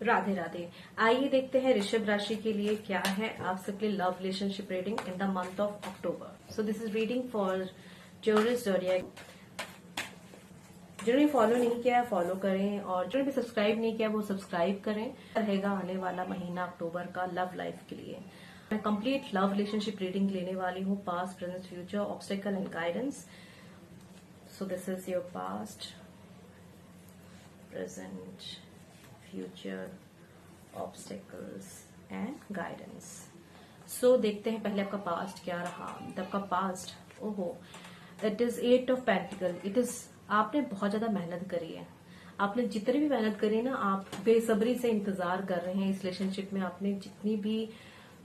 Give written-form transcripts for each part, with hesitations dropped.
राधे राधे। आइए देखते हैं ऋषभ राशि के लिए क्या है आप सबके love relationship reading in the month of October. So this is reading for taurus zodiac. जिन्होंने फॉलो नहीं किया है फॉलो करें, और जिन्होंने भी सब्सक्राइब नहीं किया वो सब्सक्राइब करें। रहेगा आने वाला महीना अक्टूबर का लव लाइफ के लिए। मैं कंप्लीट लव रिलेशनशिप रीडिंग लेने वाली हूँ, past present future, obstacle and guidance. So this is your past, present, future, obstacles and guidance. So देखते हैं पहले आपका पास्ट क्या रहा। आपका पास्ट, ओहो, it is 8 of pentacle. It is, आपने बहुत ज्यादा मेहनत करी है। आपने जितनी भी मेहनत करी ना, आप बेसब्री से इंतजार कर रहे हैं इस रिलेशनशिप में। आपने जितनी भी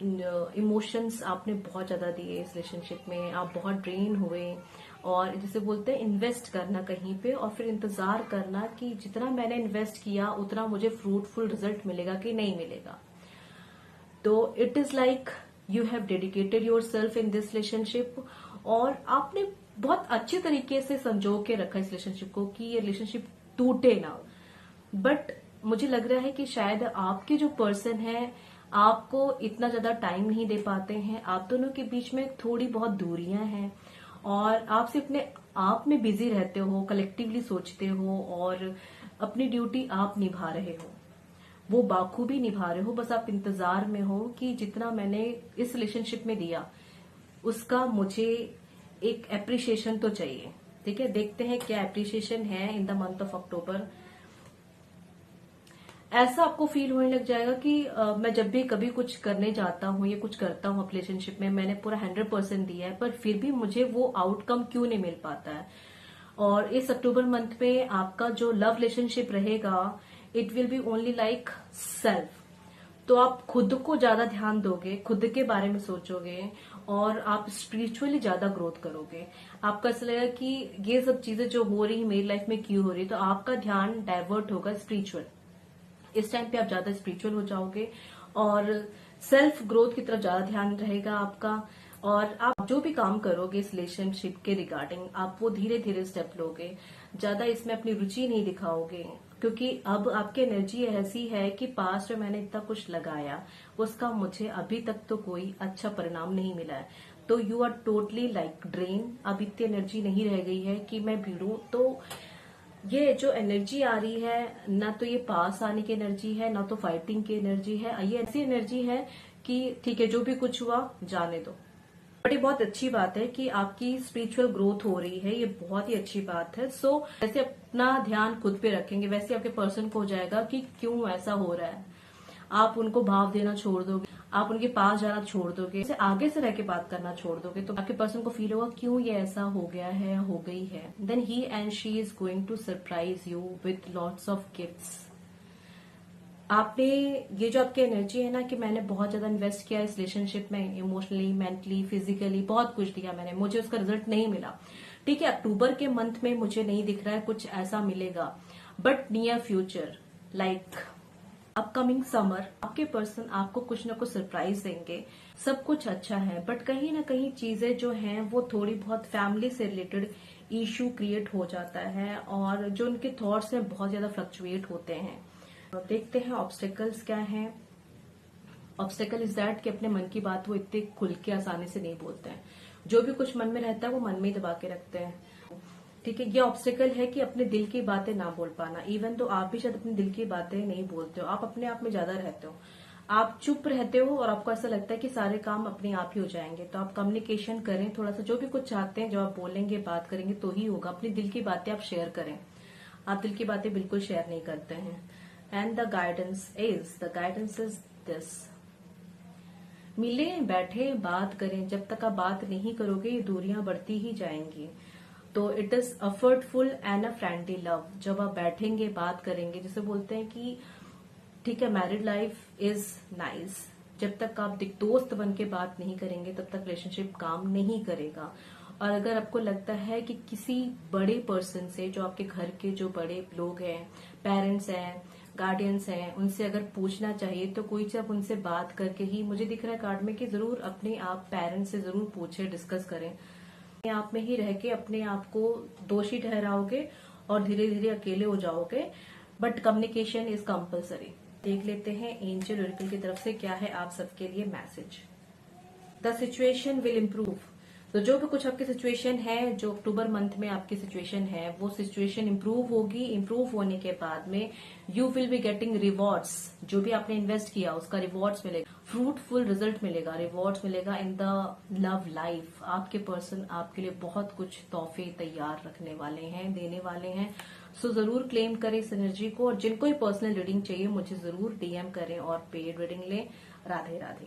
इमोशंस आपने बहुत ज्यादा दिए इस रिलेशनशिप में, आप बहुत ड्रेन हुए। और जैसे बोलते हैं इन्वेस्ट करना कहीं पे और फिर इंतजार करना कि जितना मैंने इन्वेस्ट किया उतना मुझे फ्रूटफुल रिजल्ट मिलेगा कि नहीं मिलेगा। तो it is like you have dedicated your self in this relationship, और आपने बहुत अच्छे तरीके से संजो के रखा इस रिलेशनशिप को कि ये रिलेशनशिप टूटे ना। बट मुझे लग रहा है कि शायद आपके जो पर्सन है आपको इतना ज्यादा टाइम नहीं दे पाते हैं। आप दोनों के बीच में थोड़ी बहुत दूरियां हैं और आप सिर्फ अपने आप में बिजी रहते हो, कलेक्टिवली सोचते हो और अपनी ड्यूटी आप निभा रहे हो, वो बाखूबी निभा रहे हो। बस आप इंतजार में हो कि जितना मैंने इस रिलेशनशिप में दिया उसका मुझे एक एप्रिसिएशन तो चाहिए। ठीक है, देखते हैं क्या एप्रिसिएशन है in the month of October. ऐसा आपको फील होने लग जाएगा कि मैं जब भी कभी कुछ करने जाता हूँ या कुछ करता हूँ अपने रिलेशनशिप में, मैंने पूरा 100% दिया है पर फिर भी मुझे वो आउटकम क्यों नहीं मिल पाता है। और इस अक्टूबर मंथ में आपका जो लव रिलेशनशिप रहेगा, it will be only like self. तो आप खुद को ज्यादा ध्यान दोगे, खुद के बारे में सोचोगे और आप स्पिरिचुअली ज्यादा ग्रोथ करोगे। आपको ऐसा लगेगा कि ये सब चीजें जो हो रही है मेरी लाइफ में क्यों हो रही है, तो आपका ध्यान डाइवर्ट होगा स्पिरिचुअल। इस टाइम पे आप ज्यादा स्पिरिचुअल हो जाओगे और सेल्फ ग्रोथ की तरफ ज्यादा ध्यान रहेगा आपका। और आप जो भी काम करोगे इस रिलेशनशिप के रिगार्डिंग, आप वो धीरे धीरे स्टेप लोगे, ज्यादा इसमें अपनी रुचि नहीं दिखाओगे। क्योंकि अब आपकी एनर्जी ऐसी है कि पास्ट में मैंने इतना कुछ लगाया, उसका मुझे अभी तक तो कोई अच्छा परिणाम नहीं मिला है। तो you are totally like drain. अब इतनी एनर्जी नहीं रह गई है कि मैं भिड़ूं। तो ये जो एनर्जी आ रही है ना, तो ये पास आने की एनर्जी है, ना तो फाइटिंग की एनर्जी है। ये ऐसी एनर्जी है कि ठीक है, जो भी कुछ हुआ जाने दो। बट ये बहुत अच्छी बात है कि आपकी स्पिरिचुअल ग्रोथ हो रही है, ये बहुत ही अच्छी बात है। सो जैसे अपना ध्यान खुद पे रखेंगे वैसे आपके पर्सन को हो जाएगा कि क्यों ऐसा हो रहा है। आप उनको भाव देना छोड़ दोगे, आप उनके पास जाना छोड़ दोगे, जैसे आगे से रह के बात करना छोड़ दोगे, तो आपके पर्सन को फील होगा क्यों ये ऐसा हो गया है, हो गई है। Then he and she is going to surprise you with lots of gifts. आपने ये जो आपकी एनर्जी है ना कि मैंने बहुत ज्यादा इन्वेस्ट किया इस रिलेशनशिप में, इमोशनली, मेंटली, फिजिकली बहुत कुछ दिया मैंने, मुझे उसका रिजल्ट नहीं मिला। ठीक है, अक्टूबर के मंथ में मुझे नहीं दिख रहा है कुछ ऐसा मिलेगा, but near future like upcoming summer आपके पर्सन आपको कुछ ना कुछ सरप्राइज देंगे। सब कुछ अच्छा है, बट कहीं ना कहीं चीजें जो हैं वो थोड़ी बहुत फैमिली से रिलेटेड इश्यू क्रिएट हो जाता है और जो उनके थॉट्स हैं बहुत ज्यादा फ्लक्चुएट होते हैं। देखते हैं ऑब्स्टेकल्स क्या हैं। ऑब्स्टेकल इज दैट कि अपने मन की बात वो इतने खुल के आसानी से नहीं बोलते हैं। जो भी कुछ मन में रहता है वो मन में ही दबा के रखते हैं। ठीक है, ये ऑब्स्टेकल है कि अपने दिल की बातें ना बोल पाना। इवन तो आप भी शायद अपने दिल की बातें नहीं बोलते हो, आप अपने आप में ज्यादा रहते हो, आप चुप रहते हो और आपको ऐसा लगता है कि सारे काम अपने आप ही हो जाएंगे। तो आप कम्युनिकेशन करें थोड़ा सा, जो भी कुछ चाहते हैं, जो आप बोलेंगे बात करेंगे तो ही होगा। अपनी दिल की बातें आप शेयर करें, आप दिल की बातें बिल्कुल शेयर नहीं करते हैं। And the guidance is this, मिले बैठे बात करें। जब तक आप बात नहीं करोगे ये दूरियां बढ़ती ही जाएंगी। तो it is effortful and a friendly love. जब आप बैठेंगे बात करेंगे, जैसे बोलते हैं कि ठीक है, मैरिड लाइफ इज नाइस, जब तक आप दोस्त बन के बात नहीं करेंगे तब तक रिलेशनशिप काम नहीं करेगा। और अगर आपको लगता है कि किसी बड़े पर्सन से, जो आपके घर के जो बड़े लोग हैं, पेरेंट्स हैं, गार्डियंस हैं, उनसे अगर पूछना चाहिए तो कोई से आप उनसे बात करके ही, मुझे दिख रहा है कार्ड में कि जरूर अपने आप पेरेंट्स से जरूर पूछे, डिस्कस करें। अपने आप में ही रह के अपने आप को दोषी ठहराओगे और धीरे धीरे अकेले हो जाओगे। But communication is compulsory. देख लेते हैं एंजल ओरेकल की तरफ से क्या है आप सबके लिए message. The situation will improve. तो जो भी कुछ आपकी सिचुएशन है, जो अक्टूबर मंथ में आपकी सिचुएशन है, वो सिचुएशन इम्प्रूव होगी। इम्प्रूव होने के बाद में you will be getting rewards. जो भी आपने इन्वेस्ट किया उसका रिवॉर्ड्स मिलेगा, फ्रूटफुल रिजल्ट मिलेगा, रिवॉर्ड्स मिलेगा इन द लव लाइफ। आपके पर्सन आपके लिए बहुत कुछ तोहफे तैयार रखने वाले हैं, देने वाले हैं। सो जरूर क्लेम करें इस एनर्जी को, और जिनको भी पर्सनल रीडिंग चाहिए मुझे जरूर डीएम करें और पेड रीडिंग लें। राधे राधे।